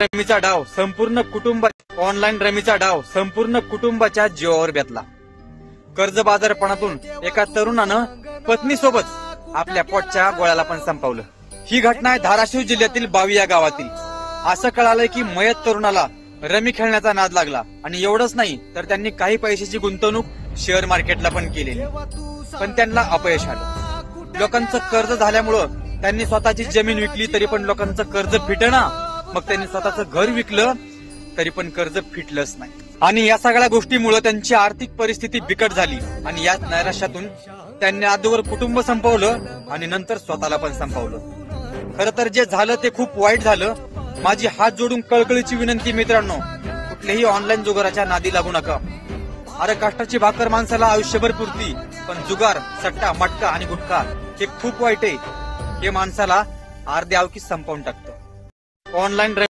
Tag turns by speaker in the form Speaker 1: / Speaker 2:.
Speaker 1: रमीचा डाव संपूर्ण कुटुंबाच्या जीवावर बेतला। कर्जबाजारपणातून एका तरुणानं पत्नीसोबत आपल्या पोटच्या गोळ्याला पण संपवलं। ही घटना आहे धाराशिव जिल्ह्यातील बावी या गावातील। असं कळालंय की मयत तरुणाला रमी खेळण्याचा नाद लागला आणि एवढंच नाही तर त्यांनी काही पैशाची गुंतवणूक शेअर मार्केटला पण केलेली, पण त्यांना अपयश आलं। लोकांचं कर्ज झाल्यामुळं त्यांनी स्वतःची जमीन विकली तरी पण लोकांचं कर्ज फिटेना, मग त्यांनी स्वतःचं घर विकलं तरी पण कर्ज फिटलंच नाही। आणि या सगळ्या गोष्टीमुळे त्यांची आर्थिक परिस्थिती बिकट झाली आणि याच नैराश्यातून त्यांनी आजवर कुटुंब संपवलं आणि नंतर स्वतःला पण संपवलं। खरं तर जे झालं ते खूप वाईट झालं। माझी हात जोडून कळकळीची विनंती मित्रांनो, कुठल्याही ऑनलाईन जुगाराच्या नादी लागू नका। अरे कष्टाची भाकर माणसाला आयुष्यभर पुरती, पण जुगार, सट्टा, मटका आणि गुटखा हे खूप वाईट आहे। हे माणसाला अर्धे अवकी संपवून टाकतं। ऑनलाईन